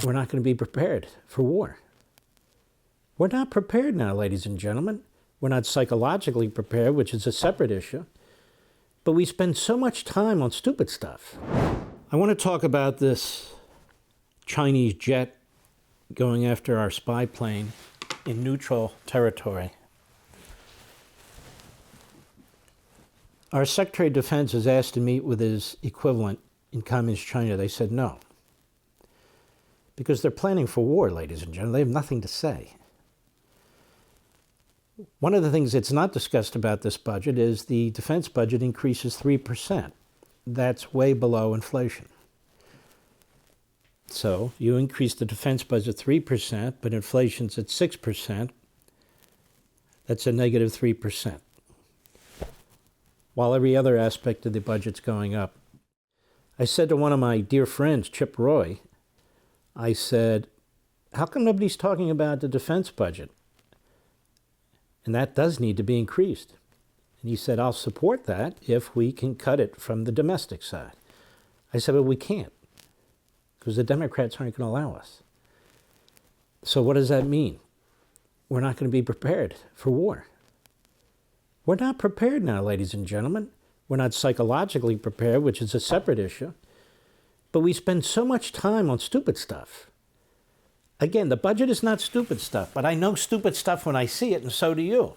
we're not going to be prepared for war. We're not prepared now, ladies and gentlemen. We're not psychologically prepared, which is a separate issue. But we spend so much time on stupid stuff. I want to talk about this Chinese jet going after our spy plane in neutral territory. Our Secretary of Defense was asked to meet with his equivalent in Communist China. They said no. Because they're planning for war, ladies and gentlemen. They have nothing to say. One of the things that's not discussed about this budget is the defense budget increases 3%. That's way below inflation. So you increase the defense budget 3%, but inflation's at 6%. That's a negative 3%. While every other aspect of the budget's going up. I said to one of my dear friends, Chip Roy, I said, how come nobody's talking about the defense budget? And that does need to be increased. And he said, I'll support that if we can cut it from the domestic side. I said, but we can't, because the Democrats aren't going to allow us. So what does that mean? We're not going to be prepared for war. We're not prepared now, ladies and gentlemen. We're not psychologically prepared, which is a separate issue. But we spend so much time on stupid stuff. Again, the budget is not stupid stuff, but I know stupid stuff when I see it, and so do you.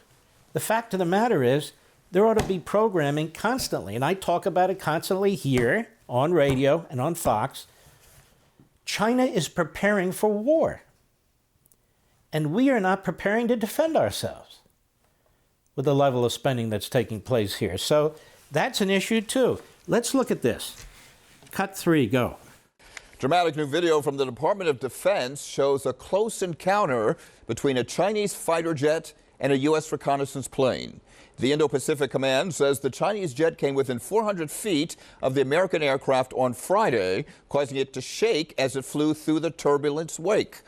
The fact of the matter is, there ought to be programming constantly, and I talk about it constantly here, on radio and on Fox. China is preparing for war, and we are not preparing to defend ourselves with the level of spending that's taking place here. So that's an issue, too. Let's look at this. Cut 3, go. Dramatic new video from the Department of Defense shows a close encounter between a Chinese fighter jet and a U.S. reconnaissance plane. The Indo-Pacific Command says the Chinese jet came within 400 feet of the American aircraft on Friday, causing it to shake as it flew through the turbulence wake.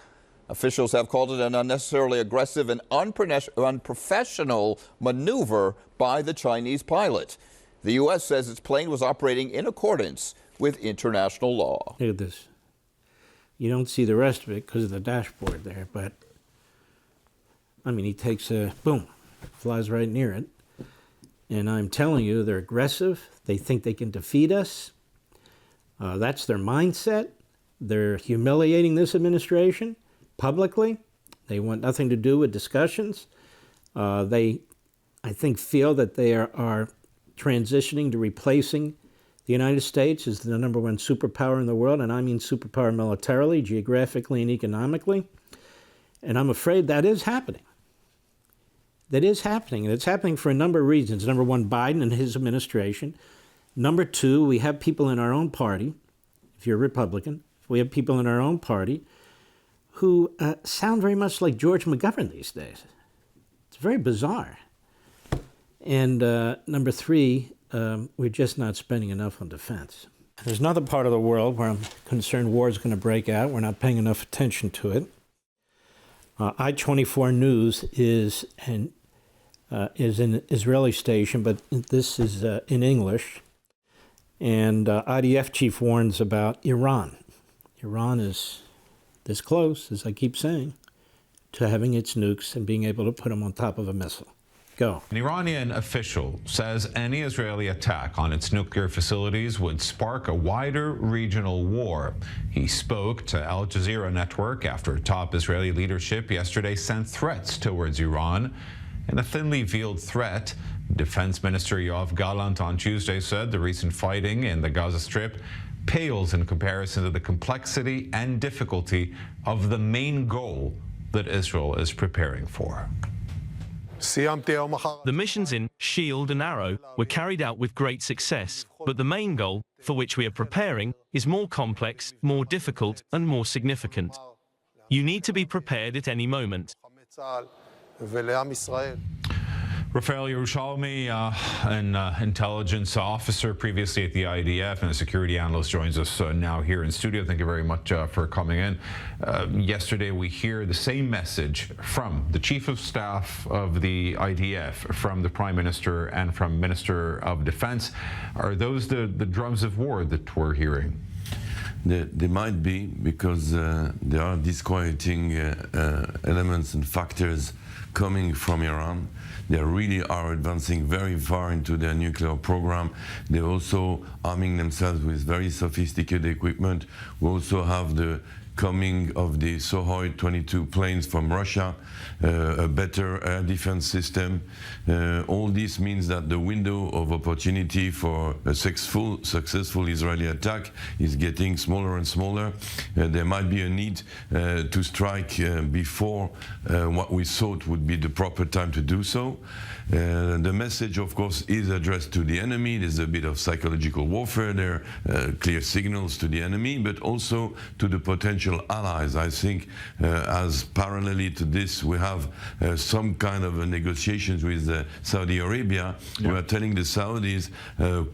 Officials have called it an unnecessarily aggressive and unprofessional maneuver by the Chinese pilot. The U.S. says its plane was operating in accordance with international law. Look at this. You don't see the rest of it because of the dashboard there, but I mean, he takes a, boom, flies right near it. And I'm telling you, they're aggressive. They think they can defeat us. That's their mindset. They're humiliating this administration publicly. They want nothing to do with discussions. They, I think, feel that they are transitioning to replacing the United States as the #1 superpower in the world, and I mean superpower militarily, geographically, and economically. And I'm afraid that is happening. That is happening, and it's happening for a number of reasons. Number one, Biden and his administration. Number two, we have people in our own party, if you're a Republican, we have people in our own party who sound very much like George McGovern these days. It's very bizarre. And number three, we're just not spending enough on defense. There's another part of the world where I'm concerned war is going to break out. We're not paying enough attention to it. I-24 News is an Israeli station, but this is in English. And IDF chief warns about Iran. Iran is this close, as I keep saying, to having its nukes and being able to put them on top of a missile. Go. An Iranian official says any Israeli attack on its nuclear facilities would spark a wider regional war. He spoke to Al Jazeera network after top Israeli leadership yesterday sent threats towards Iran. In a thinly veiled threat, Defense Minister Yoav Gallant on Tuesday said the recent fighting in the Gaza Strip pales in comparison to the complexity and difficulty of the main goal that Israel is preparing for. The missions in Shield and Arrow were carried out with great success, but the main goal, for which we are preparing, is more complex, more difficult, and more significant. You need to be prepared at any moment. Rafael Yerushalmi, an intelligence officer previously at the IDF and a security analyst, joins us now here in studio. Thank you very much for coming in. Yesterday, we hear the same message from the Chief of Staff of the IDF, from the Prime Minister, and from Minister of Defense. Are those the drums of war that we're hearing? They might be, because there are disquieting elements and factors coming from Iran. They really are advancing very far into their nuclear program. They're also arming themselves with very sophisticated equipment. We also have the coming of the Sukhoi 22 planes from Russia, a better air defense system. All this means that the window of opportunity for a successful Israeli attack is getting smaller and smaller. There might be a need to strike before what we thought would be the proper time to do so. The message, of course, is addressed to the enemy. There's a bit of psychological warfare there, clear signals to the enemy, but also to the potential allies. I think as parallelly to this, we have some kind of negotiations with Saudi Arabia. Yeah. We are telling the Saudis,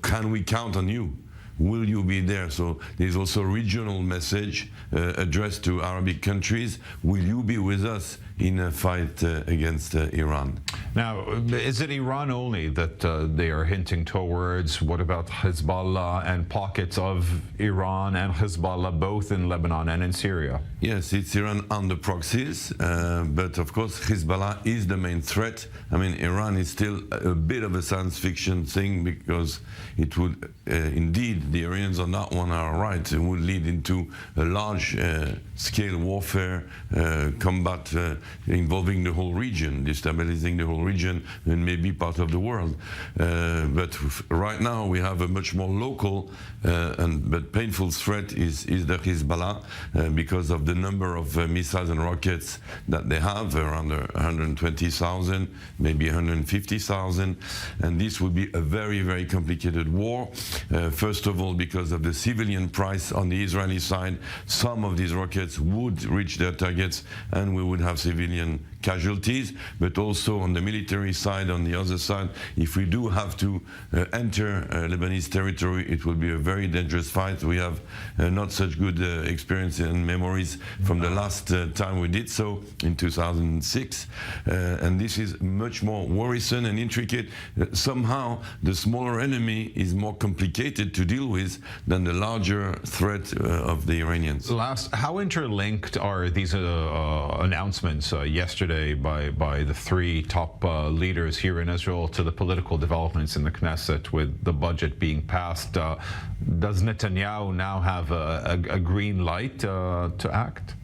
can we count on you? Will you be there? So there's also a regional message addressed to Arabic countries. Will you be with us in a fight against Iran? Now, is it Iran only that they are hinting towards? What about Hezbollah and pockets of Iran and Hezbollah, both in Lebanon and in Syria? Yes, it's Iran and the proxies, but of course Hezbollah is the main threat. I mean, Iran is still a bit of a science fiction thing, because it would indeed, the Iranians on that one are right, it would lead into a large scale warfare, combat involving the whole region, destabilizing the whole region and maybe part of the world. But right now we have a much more local but painful threat is the Hezbollah, because of the number of missiles and rockets that they have, around 120,000, maybe 150,000, and this would be a very, very complicated war. First of all, because of the civilian price on the Israeli side, some of these rockets would reach their targets and we would have civilian casualties, but also on the military side, on the other side, if we do have to enter Lebanese territory, it will be a very dangerous fight. We have not such good experience and memories from the last time we did so in 2006, and this is much more worrisome and intricate. Somehow the smaller enemy is more complicated to deal with than the larger threat of the Iranians. How interlinked are these announcements yesterday by the three top leaders here in Israel to the political developments in the Knesset with the budget being passed? Does Netanyahu now have a green light to act?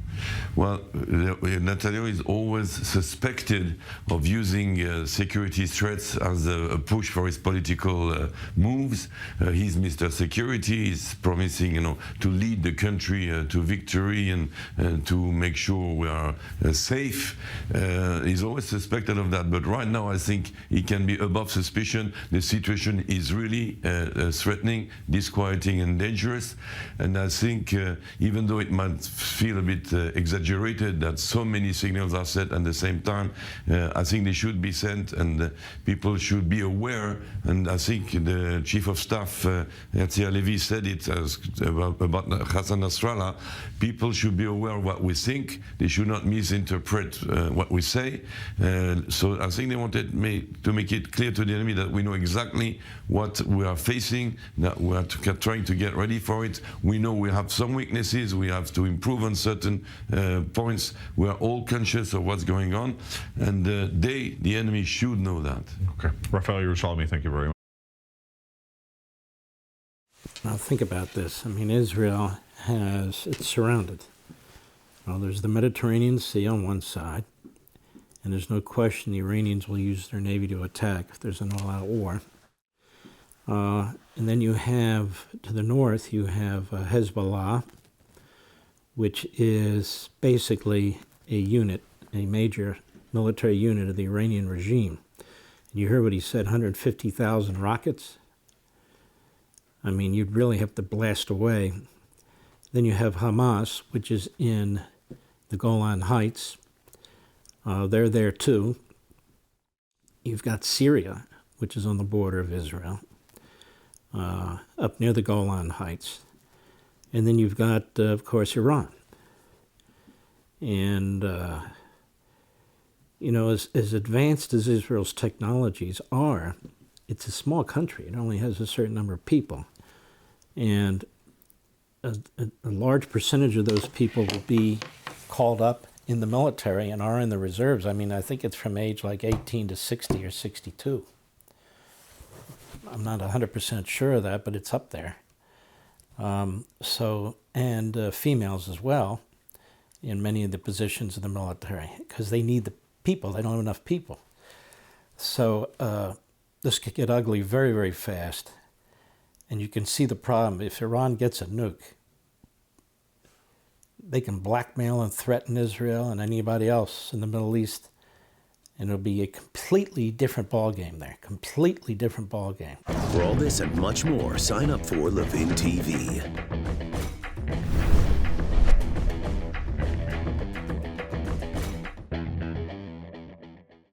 Well, Netanyahu is always suspected of using security threats as a push for his political moves. He's Mr. Security. He's promising, to lead the country to victory and to make sure we are safe. He's always suspected of that. But right now, I think he can be above suspicion. The situation is really threatening, disquieting, and dangerous. And I think, even though it might feel a bit exaggerated that so many signals are set at the same time, I think they should be sent, and people should be aware. And I think the Chief of Staff, Herzia Levy, said it about Hassan Nasrallah. People should be aware of what we think. They should not misinterpret what we say. So I think they wanted to make it clear to the enemy that we know exactly what we are facing, that we are trying to get ready for it. We know we have some weaknesses. We have to improve on certain points. We are all conscious of what's going on, and the enemy should know that. Okay. Raphael Yerushalmi, thank you very much. Now think about this. I mean, Israel it's surrounded. Well, there's the Mediterranean Sea on one side, and there's no question the Iranians will use their navy to attack if there's an all-out war. And then you have, to the north, you have Hezbollah, which is basically a major military unit of the Iranian regime. And you heard what he said, 150,000 rockets? I mean, you'd really have to blast away. Then you have Hamas, which is in the Golan Heights. They're there too. You've got Syria, which is on the border of Israel, up near the Golan Heights. And then you've got, of course, Iran. And, as advanced as Israel's technologies are, it's a small country. It only has a certain number of people. And a large percentage of those people will be called up in the military and are in the reserves. I mean, I think it's from age like 18 to 60 or 62. I'm not 100% sure of that, but it's up there. And females as well in many of the positions in the military, because they need the people. They don't have enough people. So this could get ugly very, very fast. And you can see the problem. If Iran gets a nuke, they can blackmail and threaten Israel and anybody else in the Middle East, and it'll be a completely different ballgame there. Completely different ballgame. For all this and much more, sign up for Levin TV.